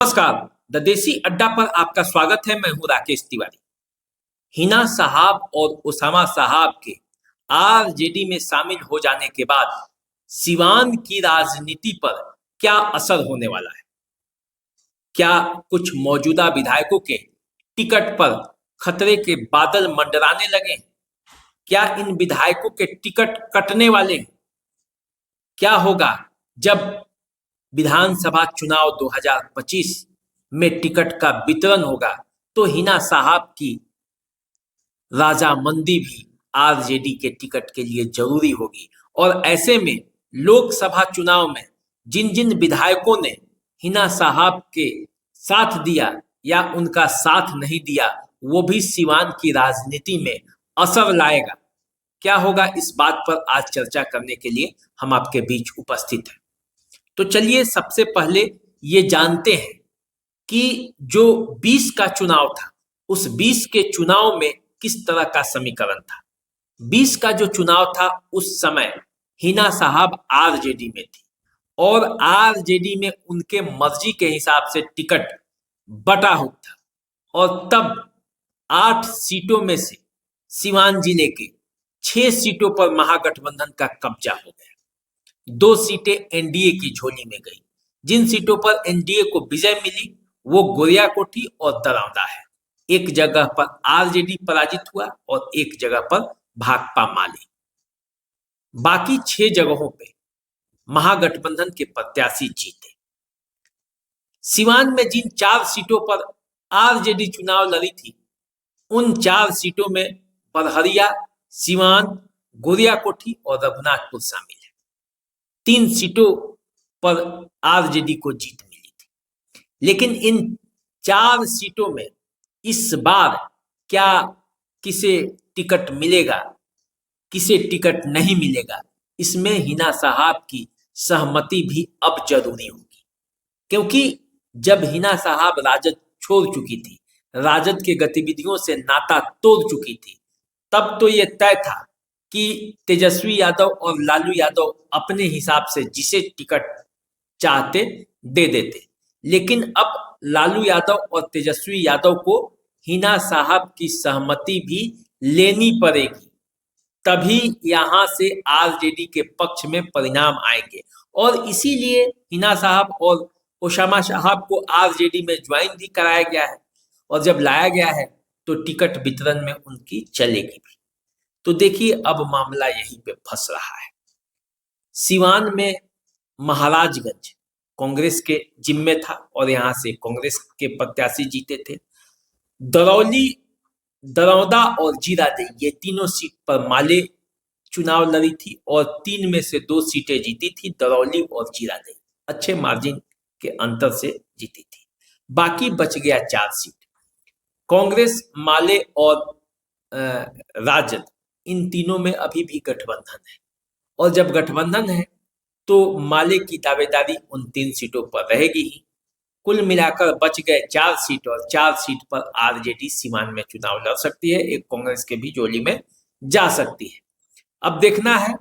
नमस्कार। द देसी अड्डा पर आपका स्वागत है। मैं हूं राकेश तिवारी। हिना साहब और उसामा साहब के आरजेडी में शामिल हो जाने के बाद सिवान की राजनीति पर क्या असर होने वाला है? क्या कुछ मौजूदा विधायकों के टिकट पर खतरे के बादल मंडराने लगे? क्या इन विधायकों के टिकट कटने वाले हैं? क्या होगा जब विधानसभा चुनाव 2025 में टिकट का वितरण होगा? तो हिना साहब की राजामंदी भी आरजेडी के टिकट के लिए जरूरी होगी। और ऐसे में लोकसभा चुनाव में जिन जिन विधायकों ने हिना साहब के साथ दिया या उनका साथ नहीं दिया, वो भी सिवान की राजनीति में असर लाएगा। क्या होगा, इस बात पर आज चर्चा करने के लिए हम आपके बीच उपस्थित हैं। तो चलिए सबसे पहले ये जानते हैं कि जो 20 का चुनाव था, उस 20 के चुनाव में किस तरह का समीकरण था। 20 का जो चुनाव था उस समय हिना साहब आरजेडी में थी और आरजेडी में उनके मर्जी के हिसाब से टिकट बटा हुआ था। और तब 8 सीटों में से सिवान जिले के 6 सीटों पर महागठबंधन का कब्जा हो गया। 2 सीटें एनडीए की झोली में गई। जिन सीटों पर एनडीए को विजय मिली वो गोरियाकोठी और दरौदा है। एक जगह पर आरजेडी पराजित हुआ और एक जगह पर भाकपा माले। बाकी 6 जगहों पे महागठबंधन के प्रत्याशी जीते। सिवान में जिन 4 सीटों पर आरजेडी चुनाव लड़ी थी, उन 4 सीटों में बरहरिया, सिवान, गोरियाकोठी और रघुनाथपुर शामिल है। 3 सीटों पर आरजेडी को जीत मिली थी। लेकिन इन 4 सीटों में इस बार क्या किसे टिकट मिलेगा, किसे टिकट नहीं मिलेगा, इसमें हिना साहब की सहमति भी अब जरूरी होगी। क्योंकि जब हिना साहब राजद छोड़ चुकी थी, राजद के गतिविधियों से नाता तोड़ चुकी थी, तब तो ये तय था कि तेजस्वी यादव और लालू यादव अपने हिसाब से जिसे टिकट चाहते दे देते। लेकिन अब लालू यादव और तेजस्वी यादव को हिना साहब की सहमति भी लेनी पड़ेगी, तभी यहां से आरजेडी के पक्ष में परिणाम आएंगे। और इसीलिए हिना साहब और ओसामा साहब को आरजेडी में ज्वाइन भी कराया गया है। और जब लाया गया है तो टिकट वितरण में उनकी चलेगी भी। तो देखिए अब मामला यहीं पे फंस रहा है। सिवान में महाराजगंज कांग्रेस के जिम्मे था और यहां से कांग्रेस के प्रत्याशी जीते थे। दरौली, दरौदा और जीरादेई, ये तीनों सीट पर माले चुनाव लड़ी थी और 3 में से 2 सीटें जीती थी। दरौली और जीरादेई अच्छे मार्जिन के अंतर से जीती थी। बाकी बच गया 4 सीट। कांग्रेस, माले और राजद, इन तीनों में अभी भी गठबंधन है। और जब गठबंधन है तो माले की दावेदारी उन 3 सीटों पर रहेगी ही। कुल मिलाकर बच गए 4 सीट और 4 सीट पर आरजेडी सीमान में चुनाव लड़ सकती है। एक कांग्रेस के भी झोली में जा सकती है। अब देखना है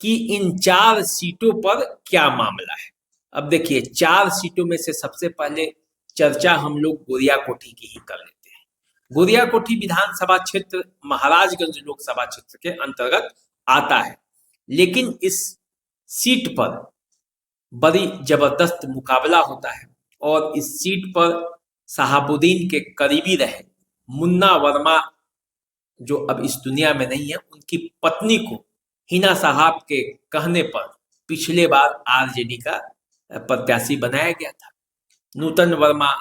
कि इन 4 सीटों पर क्या मामला है। अब देखिए 4 सीटों में से सबसे पहले चर्चा हम लोग गोरियाकोठी की ही कर लेते हैं। गोरियाकोठी विधानसभा क्षेत्र महाराजगंज लोकसभा क्षेत्र के अंतर्गत आता है। लेकिन इस सीट पर बड़ी जबरदस्त मुकाबला होता है और इस सीट पर शहाबुद्दीन के करीबी रहे मुन्ना वर्मा, जो अब इस दुनिया में नहीं है, उनकी पत्नी को हिना साहब के कहने पर पिछले बार आरजेडी का प्रत्याशी बनाया गया था। नूतन वर्मा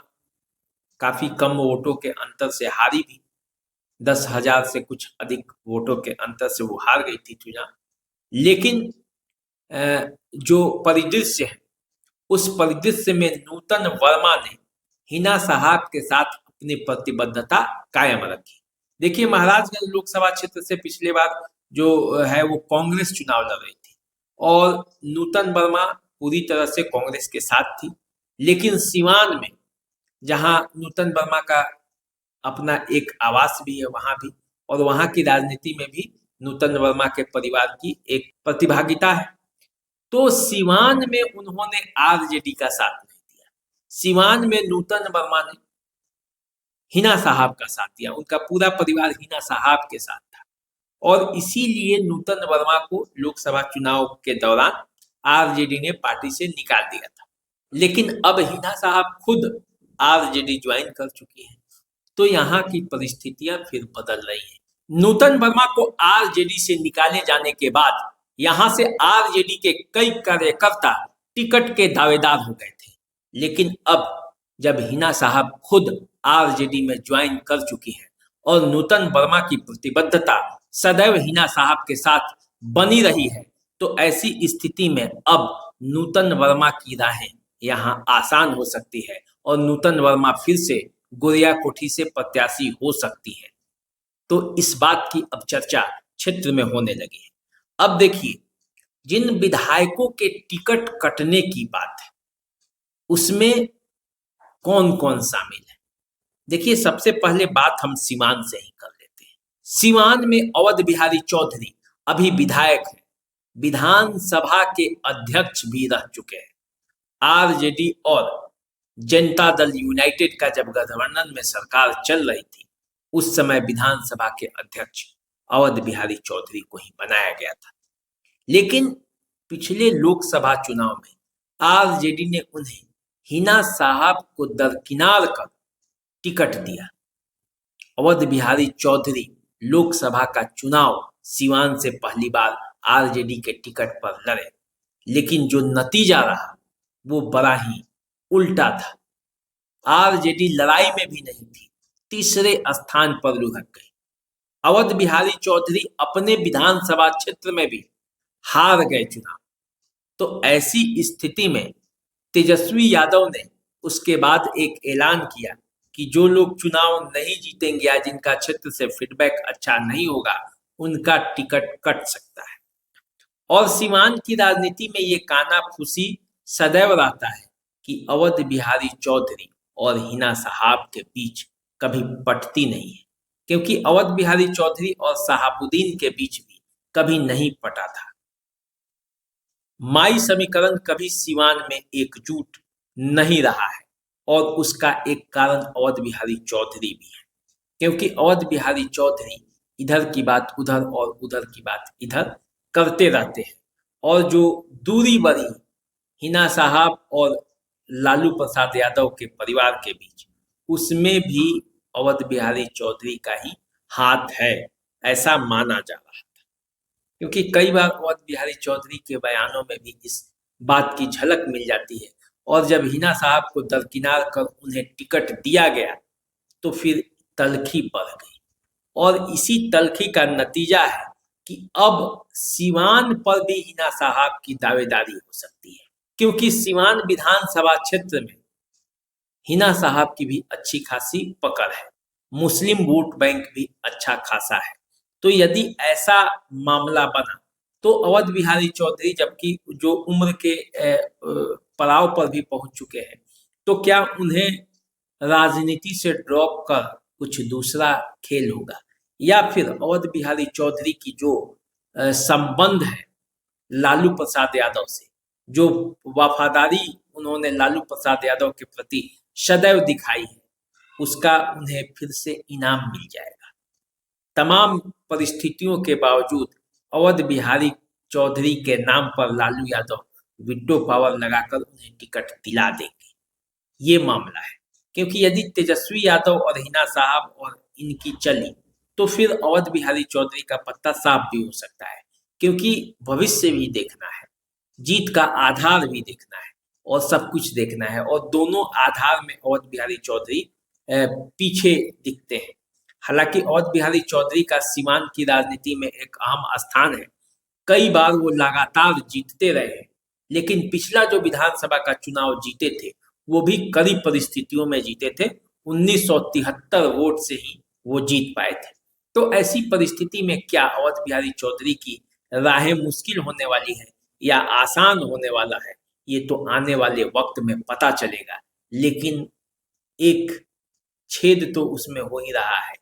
काफी कम वोटों के अंतर से हारी भी। 10,000 से कुछ अधिक वोटों के अंतर से वो हार गई थी चुनाव। लेकिन जो परिदृश्य है, उस परिदृश्य में नूतन वर्मा ने हिना साहब के साथ अपनी प्रतिबद्धता कायम रखी। देखिए महाराजगंज लोकसभा क्षेत्र से पिछले बार जो है वो कांग्रेस चुनाव लड़ रही थी और नूतन वर्मा पूरी तरह से कांग्रेस के साथ थी। लेकिन सिवान में जहां नूतन वर्मा का अपना एक आवास भी है, वहां भी, और वहां की राजनीति में भी नूतन वर्मा के परिवार की एक प्रतिभागिता है। तो सिवान में उन्होंने आरजेडी का साथ नहीं दिया। सिवान में नूतन वर्मा ने हिना साहब का साथ दिया, उनका पूरा परिवार हिना साहब के साथ था और इसीलिए नूतन वर्मा को लोकसभा चुनाव के दौरान आरजेडी ने पार्टी से निकाल दिया था। लेकिन अब हिना साहब खुद आरजेडी ज्वाइन कर चुकी हैं, तो यहाँ की परिस्थितियां फिर बदल रही हैं। नूतन वर्मा को आरजेडी से निकाले जाने के बाद यहाँ से आरजेडी के कई कार्यकर्ता टिकट के दावेदार हो गए थे, लेकिन अब जब हिना साहब खुद आरजेडी में ज्वाइन कर चुकी हैं और नूतन वर्मा की प्रतिबद्धता सदैव हिना साहब के साथ बनी रही है, तो ऐसी स्थिति में अब नूतन वर्मा की राहें यहाँ आसान हो सकती है और नूतन वर्मा फिर से गोरिया कोठी से प्रत्याशी हो सकती है। तो इस बात की अब चर्चा क्षेत्र में होने लगी है। अब देखिए, जिन विधायकों के टिकट कटने की बात है उसमें कौन कौन शामिल है। देखिए, सबसे पहले बात हम सीवान से ही कर लेते हैं। सीवान में अवध बिहारी चौधरी अभी विधायक हैं, विधानसभा के अध्यक्ष भी रह चुके हैं। आरजेडी और जनता दल यूनाइटेड का जब गठबंधन में सरकार चल रही थी, उस समय विधानसभा के अध्यक्ष अवध बिहारी चौधरी को ही बनाया गया था। लेकिन पिछले लोकसभा चुनाव में आरजेडी ने उन्हें हिना साहब को दरकिनार कर टिकट दिया। अवध बिहारी चौधरी लोकसभा का चुनाव सीवान से पहली बार आरजेडी के टिकट पर लड़े, लेकिन जो नतीजा रहा वो बड़ा ही उल्टा था। आरजेडी लड़ाई में भी नहीं थी, तीसरे स्थान पर लुढ़क गई। अवध बिहारी चौधरी अपने विधानसभा क्षेत्र में भी हार गए चुनाव। तो ऐसी स्थिति में तेजस्वी यादव ने उसके बाद एक ऐलान किया कि जो लोग चुनाव नहीं जीतेंगे या जिनका क्षेत्र से फीडबैक अच्छा नहीं होगा, उनका टिकट कट सकता है। और सीवान की राजनीति में ये कानाफूसी सदैव रहता है कि अवध बिहारी चौधरी और हिना साहब के बीच कभी पटती नहीं है, क्योंकि अवध बिहारी चौधरी और साहबुद्दीन के बीच भी कभी नहीं पटा था। माई समीकरण कभी सीवान में एकजुट नहीं रहा है और उसका एक कारण अवध बिहारी चौधरी भी है, क्योंकि अवध बिहारी चौधरी इधर की बात उधर और उधर की बात इधर करते रहते हैं। और जो दूरी बढ़ी हिना साहब और लालू प्रसाद यादव के परिवार के बीच, उसमें भी अवध बिहारी चौधरी का ही हाथ है, ऐसा माना जा रहा है। क्योंकि कई बार अवध बिहारी चौधरी के बयानों में भी इस बात की झलक मिल जाती है। और जब हिना साहब को दरकिनार कर उन्हें टिकट दिया गया तो फिर तलखी बढ़ गई, और इसी तलखी का नतीजा है कि अब सीवान पर भी हिना साहब की दावेदारी हो सकती है, क्योंकि सीवान विधानसभा क्षेत्र में हिना साहब की भी अच्छी खासी पकड़ है, मुस्लिम वोट बैंक भी अच्छा खासा है। तो यदि ऐसा मामला बना तो अवध बिहारी चौधरी, जबकि जो उम्र के पड़ाव पर भी पहुंच चुके हैं, तो क्या उन्हें राजनीति से ड्रॉप कर कुछ दूसरा खेल होगा, या फिर अवध बिहारी चौधरी की जो संबंध है लालू प्रसाद यादव से, जो वफादारी उन्होंने लालू प्रसाद यादव के प्रति सदैव दिखाई है, उसका उन्हें फिर से इनाम मिल जाएगा। तमाम परिस्थितियों के बावजूद अवध बिहारी चौधरी के नाम पर लालू यादव विटो पावर लगाकर उन्हें टिकट दिला देंगे, ये मामला है। क्योंकि यदि तेजस्वी यादव और हिना साहब और इनकी चली तो फिर अवध बिहारी चौधरी का पत्ता साफ भी हो सकता है, क्योंकि भविष्य भी देखना है, जीत का आधार भी देखना है और सब कुछ देखना है, और दोनों आधार में अवध बिहारी चौधरी पीछे दिखते हैं। हालांकि अवध बिहारी चौधरी का सीवान की राजनीति में एक अहम स्थान है, कई बार वो लगातार जीतते रहे, लेकिन पिछला जो विधानसभा का चुनाव जीते थे वो भी कड़ी परिस्थितियों में जीते थे, 1973 वोट से ही वो जीत पाए थे। तो ऐसी परिस्थिति में क्या अवध बिहारी चौधरी की राहें मुश्किल होने वाली है या आसान होने वाला है, ये तो आने वाले वक्त में पता चलेगा। लेकिन एक छेद तो उसमें हो ही रहा है,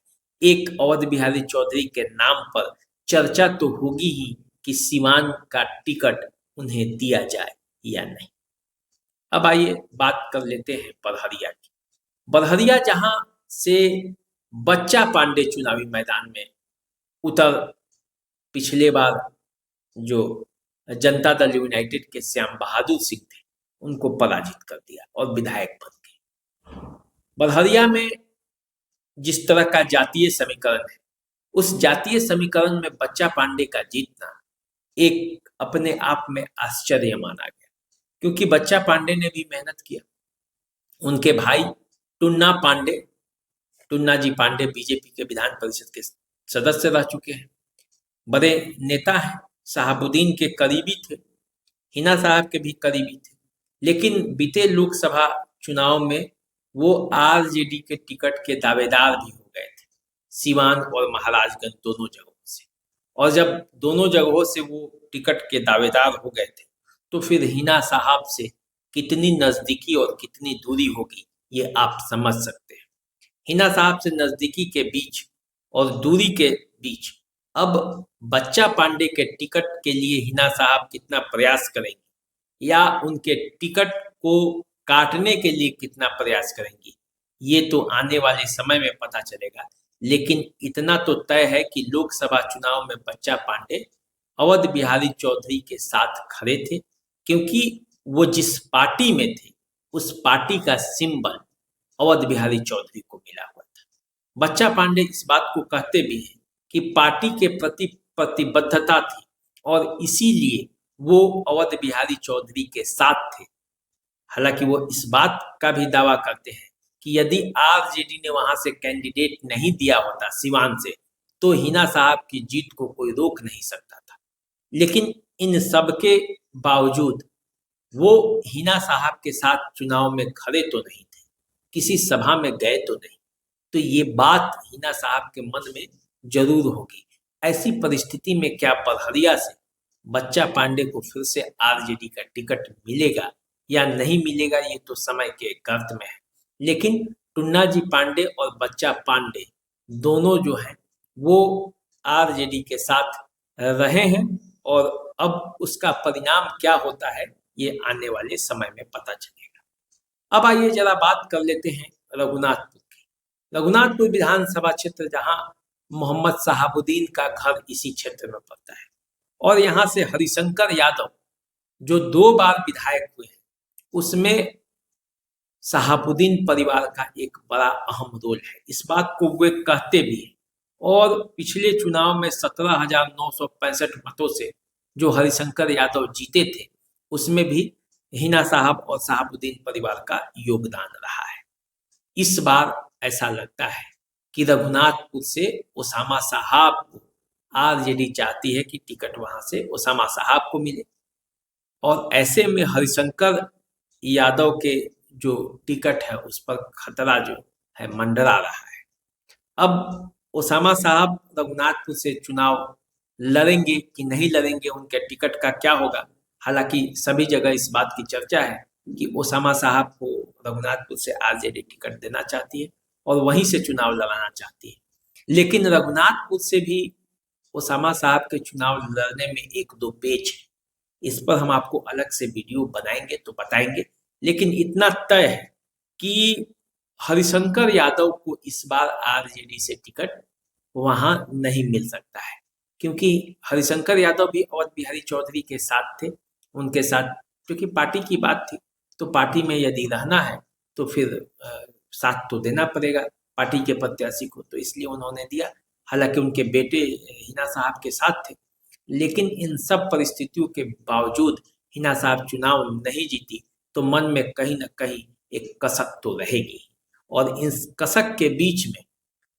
एक अवध बिहारी चौधरी के नाम पर चर्चा तो होगी ही कि सीवान का टिकट उन्हें दिया जाए या नहीं। अब आइए बात कर लेते हैं बड़हरिया की। बड़हरिया जहां से बच्चा पांडे चुनावी मैदान में उतर पिछले बार जो जनता दल यूनाइटेड के श्याम बहादुर सिंह थे उनको पराजित कर दिया और विधायक बन गए। बड़हरिया में जिस तरह का जातीय समीकरण है, उस जातीय समीकरण में बच्चा पांडे का जीतना एक अपने आप में आश्चर्य माना गया, क्योंकि बच्चा पांडे ने भी मेहनत किया। उनके भाई टुन्ना पांडे, टुन्ना जी पांडे बीजेपी के विधान परिषद के सदस्य रह चुके हैं, बड़े नेता हैं, शहाबुद्दीन के करीबी थे, हिना साहब के भी करीबी थे। लेकिन बीते लोकसभा चुनाव में वो आरजेडी के टिकट के दावेदार भी हो गए थे, सीवान और महाराजगंज दोनों जगहों से। और जब दोनों जगहों से वो टिकट के दावेदार हो गए थे, तो फिर हिना साहब से कितनी नजदीकी और कितनी दूरी होगी ये आप समझ सकते हैं। हिना साहब से नजदीकी के बीच और दूरी के बीच अब बच्चा पांडे के टिकट के लिए हिना साहब कितना प्रयास करेंगे या उनके टिकट को काटने के लिए कितना प्रयास करेंगी, ये तो आने वाले समय में पता चलेगा। लेकिन इतना तो तय है कि लोकसभा चुनाव में बच्चा पांडे अवध बिहारी चौधरी के साथ खड़े थे, क्योंकि वो जिस पार्टी में थे उस पार्टी का सिंबल अवध बिहारी चौधरी को मिला हुआ था। बच्चा पांडे इस बात को कहते भी हैं कि पार्टी के प्रति प्रतिबद्धता थी और इसीलिए वो अवध बिहारी चौधरी के साथ थे। हालांकि वो इस बात का भी दावा करते हैं कि यदि आरजेडी ने वहां से कैंडिडेट नहीं दिया होता सिवान से, तो हिना साहब की जीत को कोई रोक नहीं सकता था। लेकिन इन सब के बावजूद वो हिना साहब के साथ चुनाव में खड़े तो नहीं थे, किसी सभा में गए तो नहीं, तो ये बात हिना साहब के मन में जरूर होगी। ऐसी परिस्थिति में क्या बड़हरिया से बच्चा पांडे को फिर से आरजेडी का टिकट मिलेगा या नहीं मिलेगा, ये तो समय के गर्त में है। लेकिन टुन्ना जी पांडे और बच्चा पांडे दोनों जो हैं वो आरजेडी के साथ रहे हैं और अब उसका परिणाम क्या होता है ये आने वाले समय में पता चलेगा। अब आइए जरा बात कर लेते हैं रघुनाथपुर की। रघुनाथपुर विधानसभा क्षेत्र, जहां मोहम्मद शहाबुद्दीन का घर इसी क्षेत्र में पड़ता है और यहाँ से हरिशंकर यादव जो 2 बार विधायक हुए हैं, उसमें शहाबुद्दीन परिवार का एक बड़ा अहम रोल है। इस बात को वे कहते भी हैं। और पिछले चुनाव में 17,965 मतों से जो हरिशंकर यादव जीते थे, उसमें भी हिना साहब और शहाबुद्दीन परिवार का योगदान रहा है। इस बार ऐसा लगता है कि रघुनाथपुर से ओसामा साहब को आरजेडी चाहती है कि टिकट वहां से ओसामा साहब को मिले, और ऐसे में हरिशंकर यादव के जो टिकट है उस पर खतरा जो है मंडरा रहा है। अब ओसामा साहब रघुनाथपुर से चुनाव लड़ेंगे कि नहीं लड़ेंगे, उनके टिकट का क्या होगा। हालांकि सभी जगह इस बात की चर्चा है कि ओसामा साहब को रघुनाथपुर से आरजेडी टिकट देना चाहती है और वहीं से चुनाव लड़ाना चाहती है। लेकिन रघुनाथपुर से भी ओसामा साहब के चुनाव लड़ने में 1-2 पेच है। इस पर हम आपको अलग से वीडियो बनाएंगे तो बताएंगे। लेकिन इतना तय है कि हरिशंकर यादव को इस बार आरजेडी से टिकट वहां नहीं मिल सकता है, क्योंकि हरिशंकर यादव भी अवध बिहारी चौधरी के साथ थे। उनके साथ क्योंकि पार्टी की बात थी, तो पार्टी में यदि रहना है तो फिर साथ तो देना पड़ेगा पार्टी के प्रत्याशी को, तो इसलिए उन्होंने दिया। हालांकि उनके बेटे हिना साहब के साथ थे, लेकिन इन सब परिस्थितियों के बावजूद हिना साहब चुनाव नहीं जीती, तो मन में कहीं ना कहीं एक कसक तो रहेगी। और इस कसक के बीच में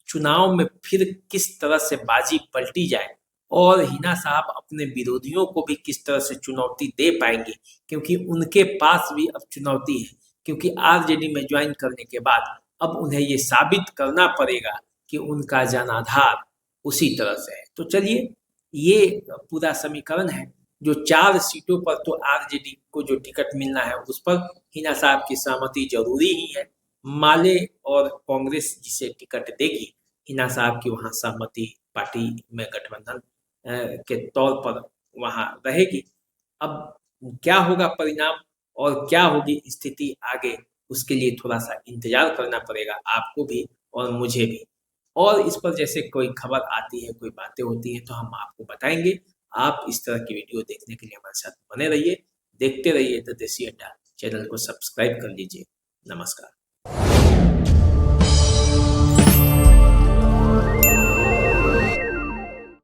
चुनाव में फिर किस तरह से बाजी पलटी जाए और हिना साहब अपने विरोधियों को भी किस तरह से चुनौती दे पाएंगे, क्योंकि उनके पास भी अब चुनौती है। क्योंकि आरजेडी में ज्वाइन करने के बाद अब उन्हें ये साबित करना पड़ेगा कि उनका जनाधार उसी तरह से है। तो चलिए, ये पूरा समीकरण है जो 4 सीटों पर तो आरजेडी को जो टिकट मिलना है उस पर हिना साहब की सहमति जरूरी ही है। माले और कांग्रेस जिसे टिकट देगी, हिना साहब की वहां सहमति पार्टी में गठबंधन के तौर पर वहां रहेगी। अब क्या होगा परिणाम और क्या होगी स्थिति आगे, उसके लिए थोड़ा सा इंतजार करना पड़ेगा आपको भी और मुझे भी। और इस पर जैसे कोई खबर आती है, कोई बातें होती हैं तो हम आपको बताएंगे। आप इस तरह की वीडियो देखने के लिए हमारे साथ बने रहिए, देखते रहिए द देसी अड्डा। चैनल को सब्सक्राइब कर लीजिए। नमस्कार।